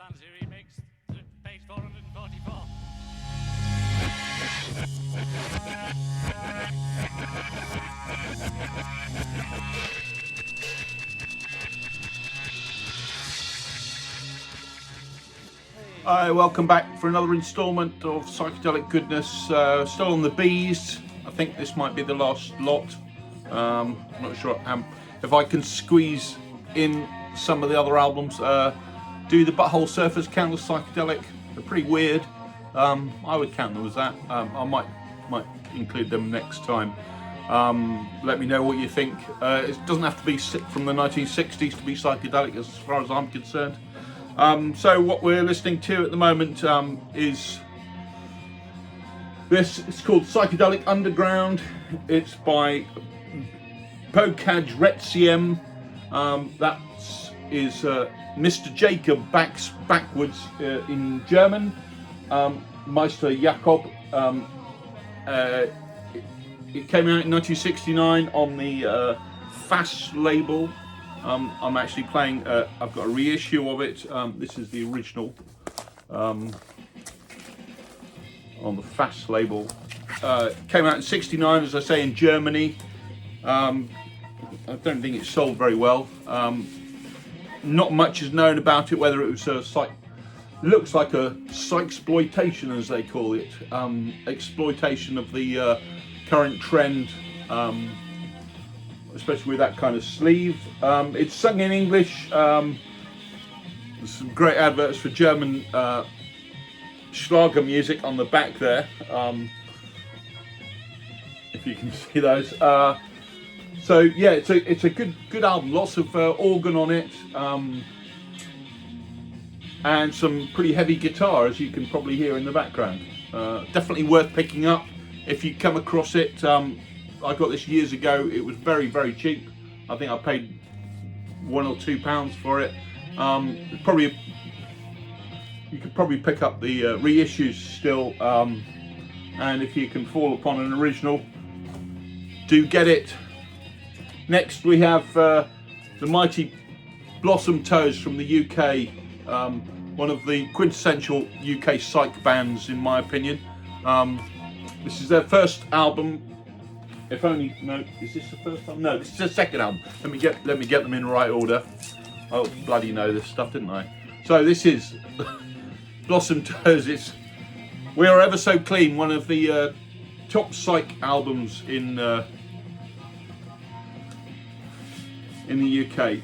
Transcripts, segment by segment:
Lancy remix, page 444. Hi, welcome back for another instalment of Psychedelic Goodness. Still on the bees. I think this might be the last lot. I'm not sure if I can squeeze in some of the other albums. Do the Butthole Surfers count as psychedelic? They're pretty weird. I would count them as that. I might include them next time. Let me know what you think. It doesn't have to be from the 1960s to be psychedelic as far as I'm concerned. So what we're listening to at the moment is this. It's called Psychedelic Underground. It's by Bokaj Retsiem. That is Mr. Jacob backwards in German. Meister Jakob. It came out in 1969 on the Fast label. I'm actually playing, I've got a reissue of it. This is the original on the Fast label. Came out in 69, as I say, in Germany. I don't think it sold very well. Not much is known about it, whether it was looks like a psychsploitation, as they call it. Exploitation of the current trend. Especially with that kind of sleeve. It's sung in English. There's some great adverts for German Schlager music on the back there, if you can see those. So yeah, it's a good album. Lots of organ on it, and some pretty heavy guitar, as you can probably hear in the background. Definitely worth picking up if you come across it. I got this years ago. It was very, very cheap. I think I paid £1 or £2 for it. You could probably pick up the reissues still, and if you can fall upon an original, do get it. Next we have the mighty Blossom Toes from the UK, one of the quintessential UK psych bands in my opinion. This is their first album. If only, no, is this the first one? No, this is the second album. Let me get them in right order. I bloody know this stuff, didn't I? So this is Blossom Toes. It's We Are Ever So Clean, one of the top psych albums in the UK.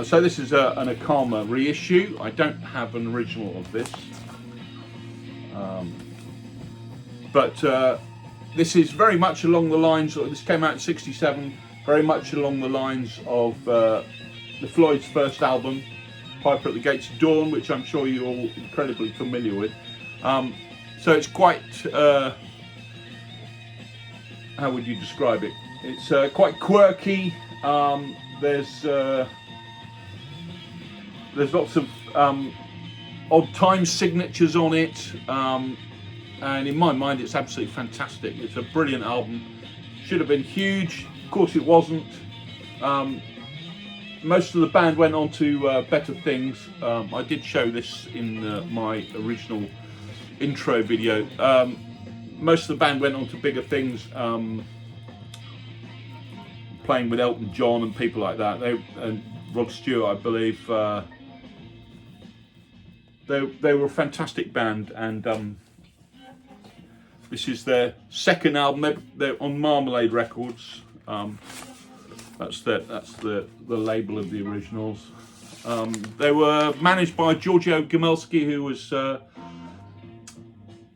So this is an Akama reissue. I don't have an original of this, but this is very much along the lines of, this came out in 67, very much along the lines of the Floyd's first album, Piper at the Gates of Dawn, which I'm sure you're all incredibly familiar with. So it's quite, how would you describe it? It's quite quirky. There's lots of odd time signatures on it. And in my mind, it's absolutely fantastic. It's a brilliant album. Should have been huge. Of course, it wasn't. Most of the band went on to better things. I did show this in my original intro video. Most of the band went on to bigger things, playing with Elton John and people like that. And Rod Stewart, I believe. They were a fantastic band, and this is their second album. They're on Marmalade Records. That's the label of the originals. They were managed by Giorgio Gamelski, who was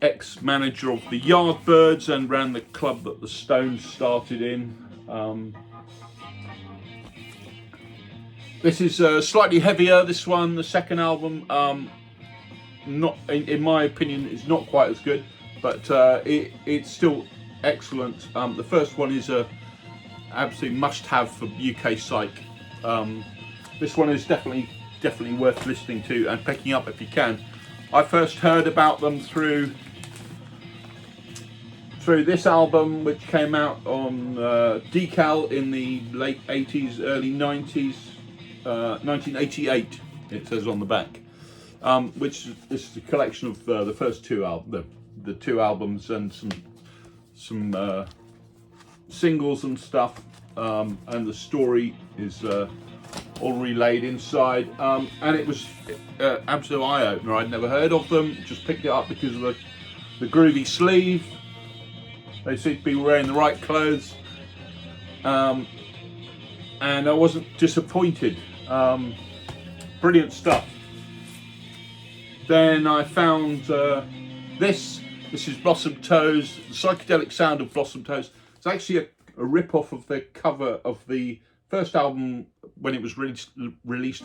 ex-manager of the Yardbirds and ran the club that the Stones started in. This is slightly heavier. This one, the second album, not in my opinion, is not quite as good. But it's still excellent. The first one is a absolute must-have for UK psych. This one is definitely worth listening to and picking up if you can. I first heard about them through this album, which came out on Decal in the late 80s, early 90s, 1988. It says on the back. which is a collection of the first two the two albums and some singles and stuff, and the story is all relayed inside, and it was absolute eye-opener. I'd never heard of them, just picked it up because of the groovy sleeve. They seemed to be wearing the right clothes, and I wasn't disappointed. Brilliant stuff. Then I found this is Blossom Toes, the psychedelic sound of Blossom Toes. It's actually a rip-off of the cover of the first album when it was released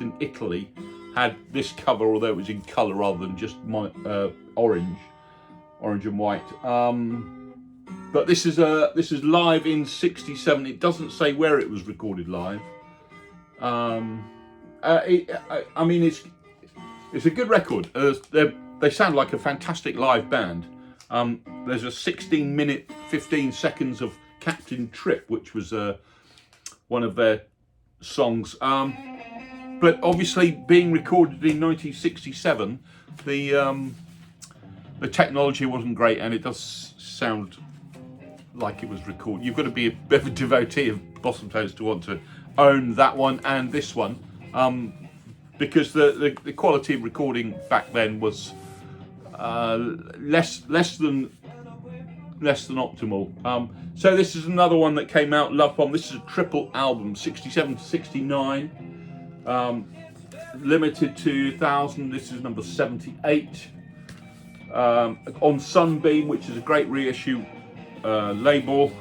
in Italy. Had this cover, although it was in colour rather than just orange and white. But this is live in '67. It doesn't say where it was recorded live. I mean, it's a good record. They sound like a fantastic live band. There's a 16-minute, 15 seconds of Captain Trip, which was one of their songs. But obviously, being recorded in 1967, the technology wasn't great, and it does sound like it was recorded. You've got to be a bit of a devotee of Blossom Toes to want to own that one and this one, because the quality of recording back then was less than optimal. So this is another one that came out, Love Bomb. This is a triple album, 67 to 69, limited to 1,000. This is number 78 on Sunbeam, which is a great reissue label.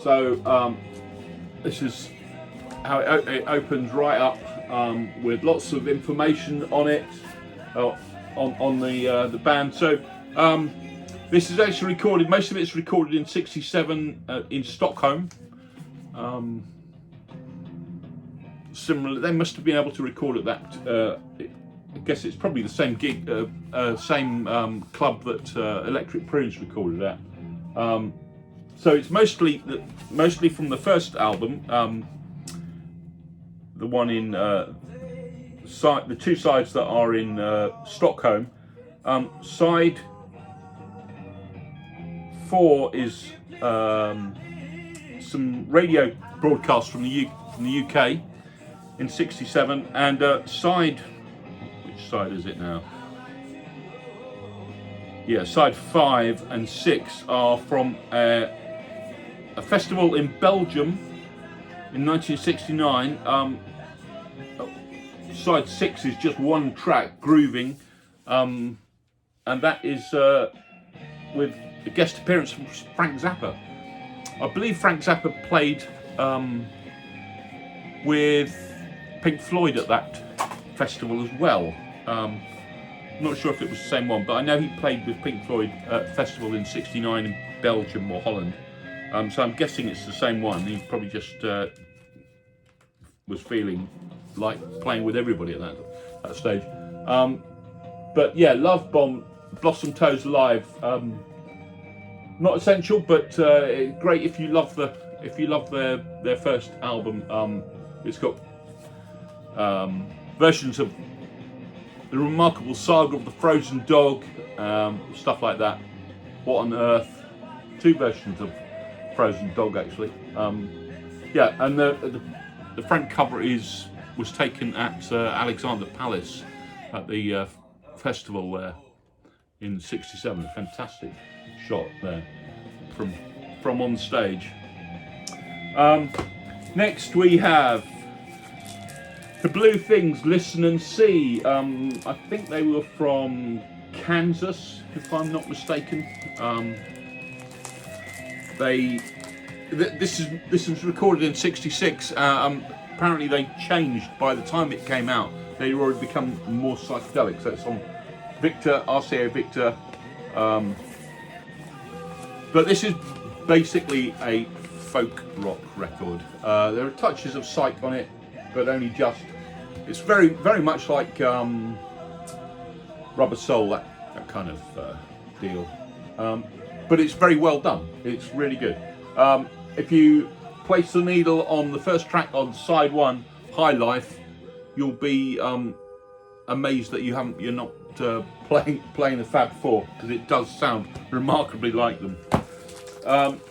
So this is how it opens right up, with lots of information on it, on the band. So this is actually recorded, most of it's recorded in '67 in Stockholm. Similar, they must have been able to record at that. I guess it's probably the same gig, same club that Electric Prunes recorded at. So it's mostly from the first album, the one in the two sides that are in Stockholm. Side 4 is some radio broadcasts from the UK in '67, and which side is it now? Yeah, side 5 and 6 are from a festival in Belgium in 1969. Side 6 is just one track, Grooving, and that is with a guest appearance from Frank Zappa. I believe Frank Zappa played with Pink Floyd at that festival as well. I'm not sure if it was the same one, but I know he played with Pink Floyd at a festival in '69 in Belgium or Holland. So I'm guessing it's the same one. He probably just was feeling like playing with everybody at that stage. But yeah, Love Bomb, Blossom Toes live. Not essential, but great if you love their first album. It's got versions of The Remarkable Saga of the Frozen Dog, stuff like that. What on Earth? 2 versions of Frozen Dog actually. Yeah, and the front cover was taken at Alexander Palace at the festival there in '67. Fantastic shot there from on stage. Next we have The Blue Things, Listen and See. I think they were from Kansas, if I'm not mistaken. This was recorded in '66. Apparently they changed by the time it came out. They had already become more psychedelic. So it's on Victor, RCA Victor. But this is basically a folk rock record. There are touches of psych on it, but only just. It's very, very much like Rubber Soul, that kind of deal. But it's very well done. It's really good. If you place the needle on the first track on side 1, High Life, you'll be amazed that you're not playing the Fab Four, because it does sound remarkably like them.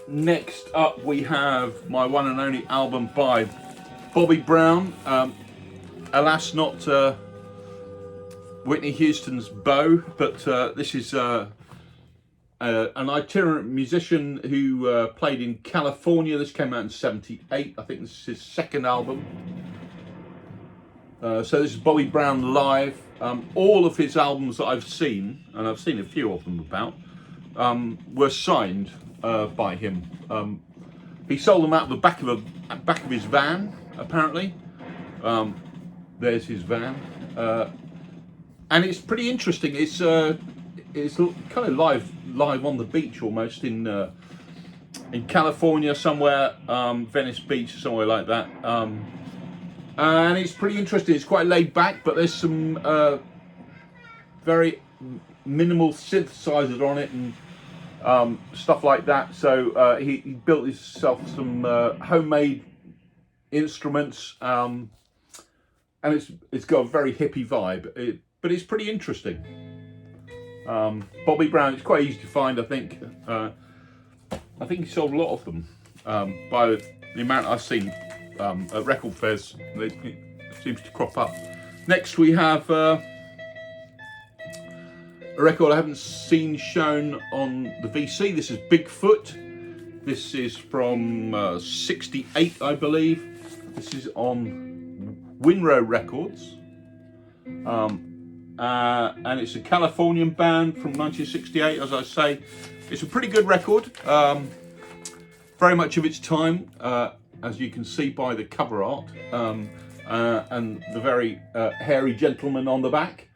Next up we have my one and only album by Bobby Brown. Alas, not Whitney Houston's Beau, but this is an itinerant musician who played in California. This came out in '78. I think this is his second album. So this is Bobby Brown live. All of his albums that I've seen, and I've seen a few of them about, were signed by him. He sold them out the back of his van, apparently. There's his van, and it's pretty interesting. It's kind of live on the beach almost in California somewhere, Venice Beach, somewhere like that. And it's pretty interesting. It's quite laid back, but there's some very minimal synthesizers on it and stuff like that. So he built himself some homemade instruments, and it's got a very hippie vibe. But it's pretty interesting. Bobby Brown, it's quite easy to find, I think. I think he sold a lot of them by the amount I've seen at record fairs. It seems to crop up. Next we have a record I haven't seen shown on the VC. This is Bigfoot. This is from '68, I believe. This is on Winrow Records. And it's a Californian band from 1968, as I say. It's a pretty good record, very much of its time, as you can see by the cover art, and the very hairy gentleman on the back.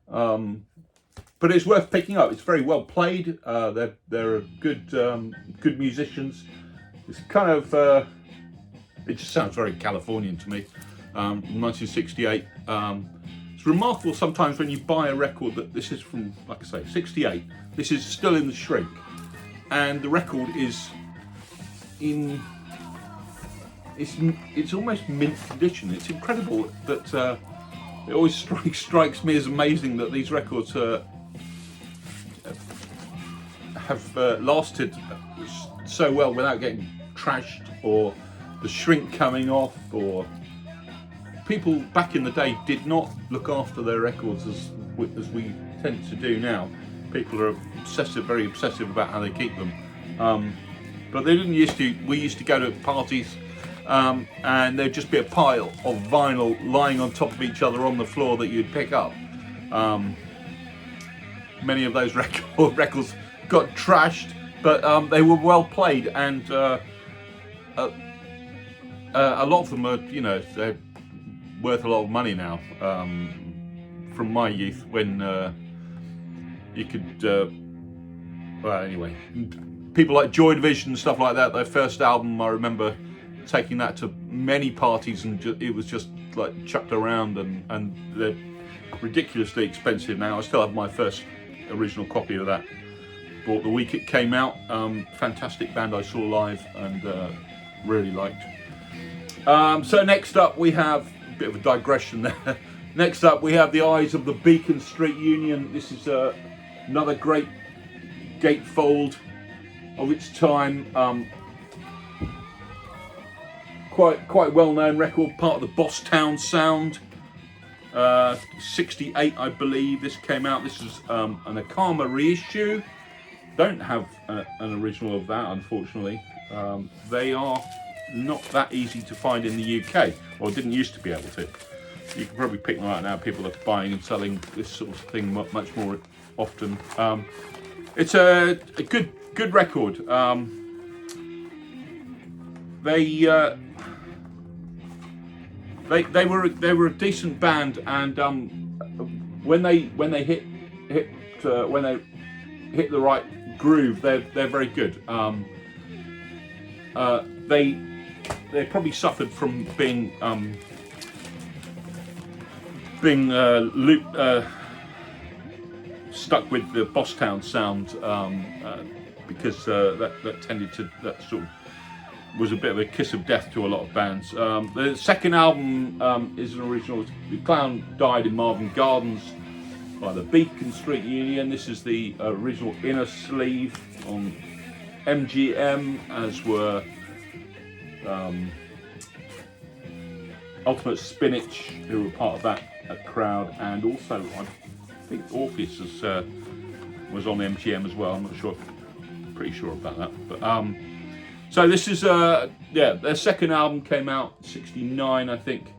But it's worth picking up. It's very well played. They're good musicians. It's kind of it just sounds very Californian to me. 1968. It's remarkable sometimes when you buy a record that this is from, like I say, '68. This is still in the shrink, and the record is in. It's almost mint condition. It's incredible that it always strikes me as amazing that these records have lasted so well without getting trashed or the shrink coming off. Or people back in the day did not look after their records as we tend to do now. People are very obsessive about how they keep them, but they didn't used to. We used to go to parties. And there'd just be a pile of vinyl lying on top of each other on the floor that you'd pick up. Many of those records got trashed, but they were well played, and a lot of them are, they're worth a lot of money now. From my youth, when you could, well, anyway, people like Joy Division and stuff like that. Their first album, I remember taking that to many parties, and it was just like chucked around, and they're ridiculously expensive now. I still have my first original copy of that, bought the week it came out. Fantastic band I saw live and really liked. So next up we have a bit of a digression there. Next up we have the Eyes of the Beacon Street Union. This is another great gatefold of its time. Quite well-known record, part of the Bosstown sound. '68, I believe this came out. This is an Akama reissue. Don't have an original of that, unfortunately. They are not that easy to find in the UK, or didn't used to be able to. You can probably pick them out now. People are buying and selling this sort of thing much more often. It's a good record. They were a decent band, and when they hit the right groove, they're very good. They probably suffered from being stuck with the Bosstown sound, because that tended to, that sort of was a bit of a kiss of death to a lot of bands. The second album is an original. The Clown Died in Marvin Gardens by the Beacon Street Union. This is the original inner sleeve on MGM, as were Ultimate Spinach, who were part of that crowd, and also I think Orpheus was on MGM as well. I'm not sure, pretty sure about that. But so this is their second album came out '69, I think.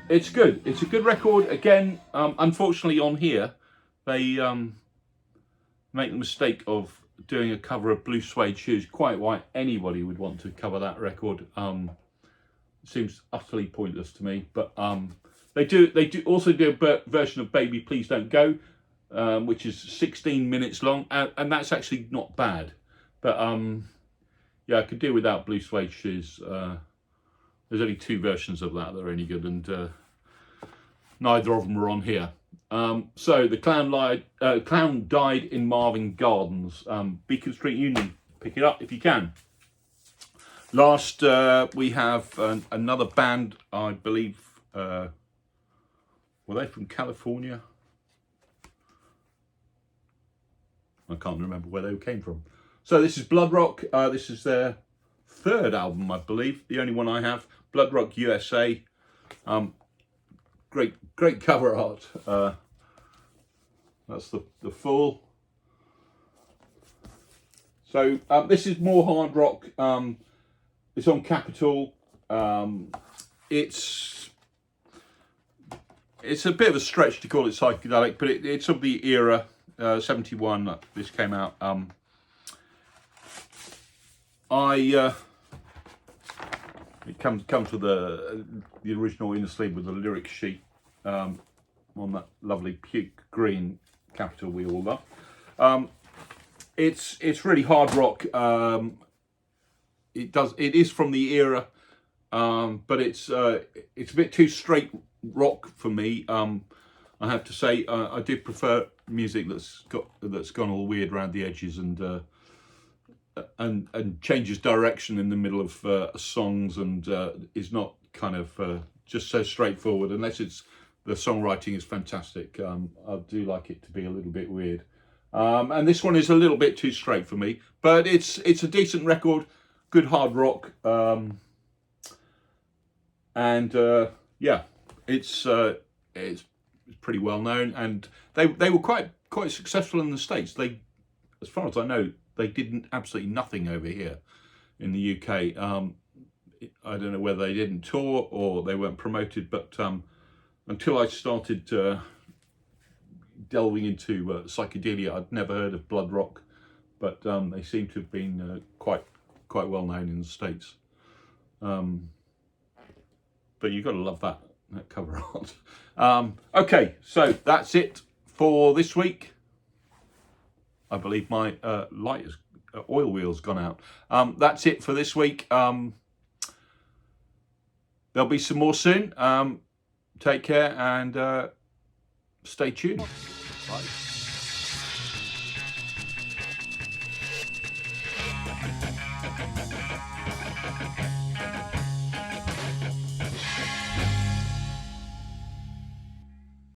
It's good. It's a good record. Again, unfortunately on here they make the mistake of doing a cover of Blue Suede Shoes. Quite why anybody would want to cover that record. Seems utterly pointless to me, but they do also do a version of Baby Please Don't Go, which is 16 minutes long, and that's actually not bad. But yeah, I could do without Blue Suede Shoes. There's only 2 versions of that that are any good, and neither of them are on here. So the Clown Died in Marvin Gardens, Beacon Street Union. Pick it up if you can. Last, we have another band, I believe, were they from California? I can't remember where they came from. So this is Bloodrock. This is their 3rd album, I believe, the only one I have. Bloodrock USA. Great cover art. That's the full. So this is more hard rock. It's on Capitol. It's a bit of a stretch to call it psychedelic, but it's of the era. 71. This came out. It comes with the original inner sleeve with the lyric sheet on that lovely puke green Capitol we all love. It's really hard rock. It is from the era, but it's a bit too straight rock for me. I have to say I do prefer music that's gone all weird around the edges and changes direction in the middle of songs, and is not kind of just so straightforward, unless it's the songwriting is fantastic. I do like it to be a little bit weird, and this one is a little bit too straight for me, but it's a decent record, good hard rock, and yeah, it's pretty well known, and they were quite successful in the States. They, as far as I know, they did absolutely nothing over here in the UK. I don't know whether they didn't tour or they weren't promoted, but until I started delving into psychedelia, I'd never heard of Bloodrock, but they seem to have been quite well known in the States. But you've got to love that cover art. Okay, so that's it for this week. I believe my oil wheel's gone out. That's it for this week. There'll be some more soon. Take care and stay tuned. Bye.